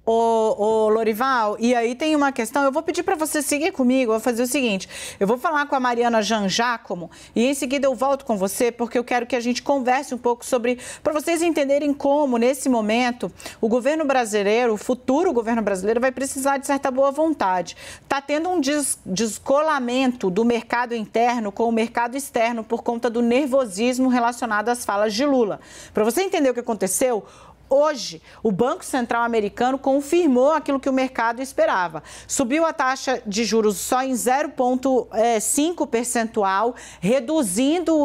Ô, Lorival, e aí tem uma questão, eu vou pedir para você seguir comigo, eu vou fazer o seguinte, eu vou falar com a Mariana Jangiacomo e em seguida eu volto com você, porque eu quero que a gente converse um pouco sobre, para vocês entenderem como, nesse momento, o governo brasileiro, o futuro governo brasileiro vai precisar de certa boa vontade. Está tendo um descolamento do mercado interno com o mercado externo por conta do nervosismo relacionado às falas de Lula. Para você entender o que aconteceu, hoje, o Banco Central americano confirmou aquilo que o mercado esperava. Subiu a taxa de juros só em 0,5 percentual, reduzindo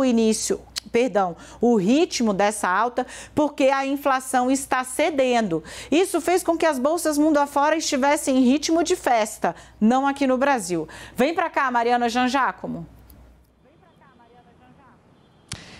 o ritmo dessa alta, porque a inflação está cedendo. Isso fez com que as bolsas mundo afora estivessem em ritmo de festa, não aqui no Brasil. Vem para cá, Mariana Jangiacomo.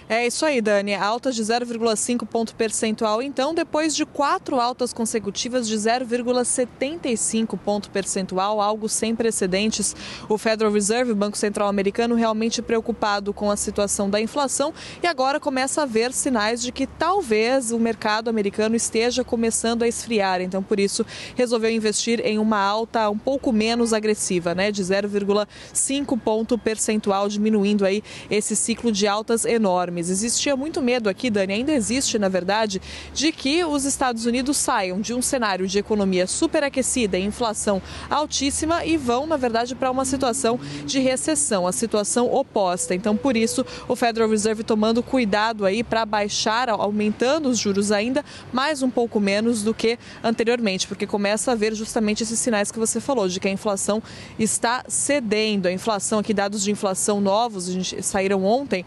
É isso aí, Dani. Altas de 0,5 ponto percentual, então, depois de 4 altas consecutivas de 0,75 ponto percentual, algo sem precedentes. O Federal Reserve, o Banco Central Americano, realmente preocupado com a situação da inflação e agora começa a ver sinais de que talvez o mercado americano esteja começando a esfriar. Então, por isso, resolveu investir em uma alta um pouco menos agressiva, né, de 0,5 ponto percentual, diminuindo aí esse ciclo de altas enormes. Existia muito medo aqui, Dani, ainda existe, na verdade, de que os Estados Unidos saiam de um cenário de economia superaquecida e inflação altíssima e vão, na verdade, para uma situação de recessão, a situação oposta. Então, por isso, o Federal Reserve tomando cuidado aí para baixar, aumentando os juros ainda, mais um pouco menos do que anteriormente, porque começa a ver justamente esses sinais que você falou, de que a inflação está cedendo. A inflação aqui, dados de inflação novos, saíram ontem,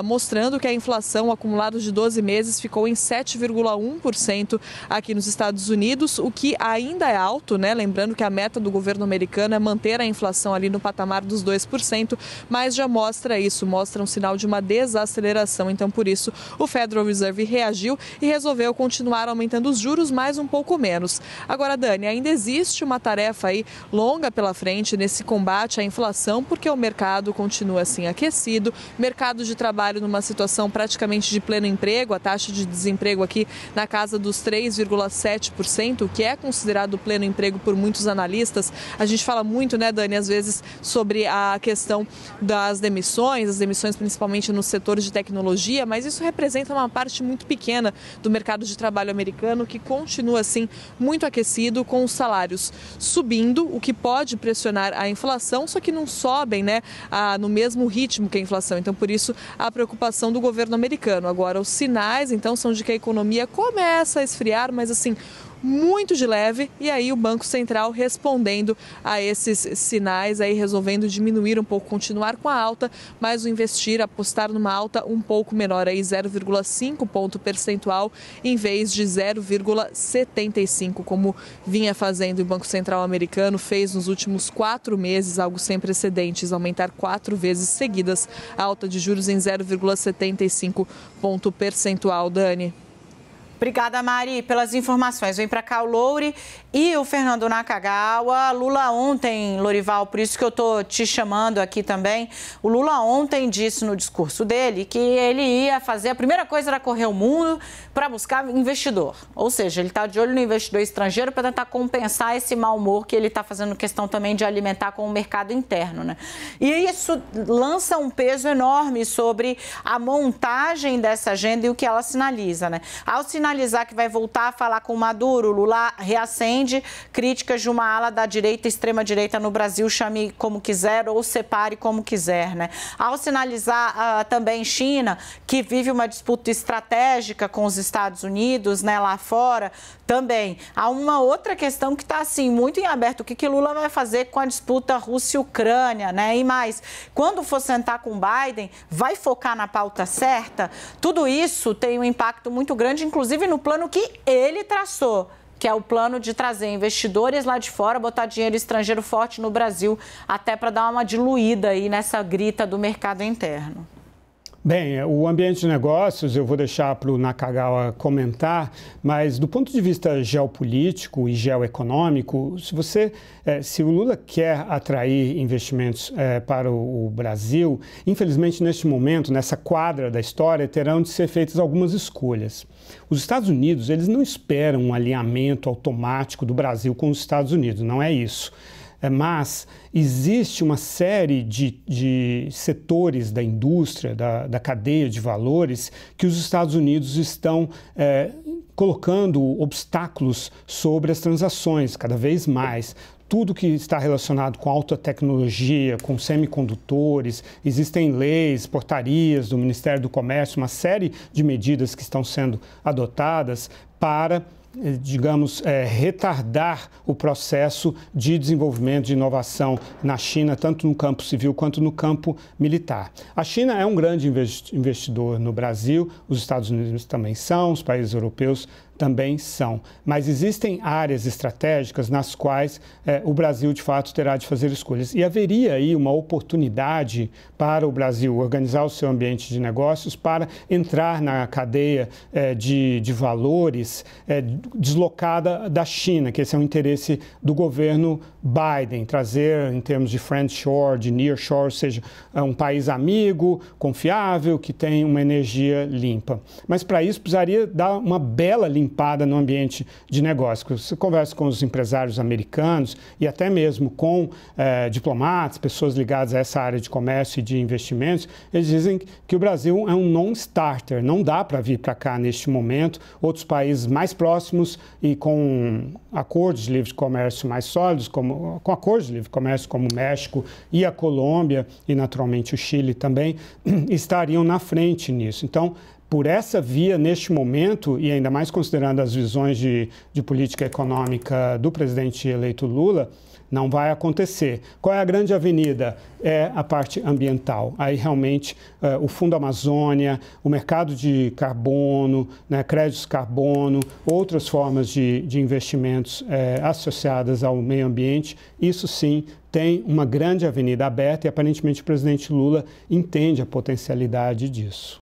mostrando que a inflação acumulada de 12 meses ficou em 7,1% aqui nos Estados Unidos, o que ainda é alto, né? Lembrando que a meta do governo americano é manter a inflação ali no patamar dos 2%, mas já mostra isso, mostra um sinal de uma desaceleração. Então, por isso, o Federal Reserve reagiu e resolveu continuar aumentando os juros, mais um pouco menos. Agora, Dani, ainda existe uma tarefa aí longa pela frente nesse combate à inflação, porque o mercado continua assim aquecido, mercado de trabalho numa situação praticamente de pleno emprego, a taxa de desemprego aqui na casa dos 3,7%, o que é considerado pleno emprego por muitos analistas. A gente fala muito, né, Dani, às vezes sobre a questão das demissões, as demissões principalmente nos setores de tecnologia, mas isso representa uma parte muito pequena do mercado de trabalho americano que continua assim muito aquecido, com os salários subindo, o que pode pressionar a inflação, só que não sobem, né, no mesmo ritmo que a inflação. Então, por isso, a preocupação do governo americano. Agora, os sinais, então, são de que a economia começa a esfriar, mas assim, muito de leve, e aí o Banco Central respondendo a esses sinais, aí resolvendo diminuir um pouco, continuar com a alta, mas o investir, apostar numa alta um pouco menor, aí 0,5 ponto percentual em vez de 0,75, como vinha fazendo o Banco Central americano, fez nos últimos 4 meses, algo sem precedentes, aumentar 4 vezes seguidas a alta de juros em 0,75 ponto percentual, Dani. Obrigada, Mari, pelas informações. Vem para cá o Louri e o Fernando Nakagawa. Lula ontem, Lorival, por isso que eu estou te chamando aqui também. O Lula ontem disse no discurso dele que ele ia fazer, a primeira coisa era correr o mundo para buscar investidor. Ou seja, ele está de olho no investidor estrangeiro para tentar compensar esse mau humor que ele está fazendo questão também de alimentar com o mercado interno, né? E isso lança um peso enorme sobre a montagem dessa agenda e o que ela sinaliza, né? Ao sinalizar que vai voltar a falar com o Maduro, Lula reacende críticas de uma ala da direita, extrema-direita no Brasil, chame como quiser ou separe como quiser, né? Ao sinalizar também China, que vive uma disputa estratégica com os Estados Unidos, né, lá fora, também. Há uma outra questão que está, assim, muito em aberto. O que Lula vai fazer com a disputa Rússia e Ucrânia, né? E mais, quando for sentar com Biden, vai focar na pauta certa? Tudo isso tem um impacto muito grande, inclusive no plano que ele traçou, que é o plano de trazer investidores lá de fora, botar dinheiro estrangeiro forte no Brasil, até para dar uma diluída aí nessa grita do mercado interno. Bem, o ambiente de negócios eu vou deixar para o Nakagawa comentar, mas do ponto de vista geopolítico e geoeconômico, se o Lula quer atrair investimentos para o Brasil, infelizmente neste momento, nessa quadra da história, terão de ser feitas algumas escolhas. Os Estados Unidos, eles não esperam um alinhamento automático do Brasil com os Estados Unidos, não é isso. Mas existe uma série de setores da indústria, da cadeia de valores, que os Estados Unidos estão colocando obstáculos sobre as transações cada vez mais. Tudo que está relacionado com alta tecnologia, com semicondutores, existem leis, portarias do Ministério do Comércio, uma série de medidas que estão sendo adotadas para, digamos, retardar o processo de desenvolvimento de inovação na China, tanto no campo civil quanto no campo militar. A China é um grande investidor no Brasil, os Estados Unidos também são, os países europeus também são. Mas existem áreas estratégicas nas quais o Brasil, de fato, terá de fazer escolhas. E haveria aí uma oportunidade para o Brasil organizar o seu ambiente de negócios para entrar na cadeia de valores deslocada da China, que esse é um interesse do governo Biden, trazer em termos de friendshore, de nearshore, ou seja, um país amigo, confiável, que tem uma energia limpa. Mas para isso precisaria dar uma bela limpada no ambiente de negócio. Você conversa com os empresários americanos e até mesmo com diplomatas, pessoas ligadas a essa área de comércio e de investimentos, eles dizem que o Brasil é um non-starter, não dá para vir para cá neste momento. Outros países mais próximos e com acordos de livre comércio mais sólidos, com acordos de livre comércio como o México e a Colômbia e naturalmente o Chile também, estariam na frente nisso. Então, por essa via, neste momento, e ainda mais considerando as visões de política econômica do presidente eleito Lula, não vai acontecer. Qual é a grande avenida? É a parte ambiental. Aí realmente o Fundo Amazônia, o mercado de carbono, né, créditos carbono, outras formas de investimentos associadas ao meio ambiente, isso sim tem uma grande avenida aberta e aparentemente o presidente Lula entende a potencialidade disso.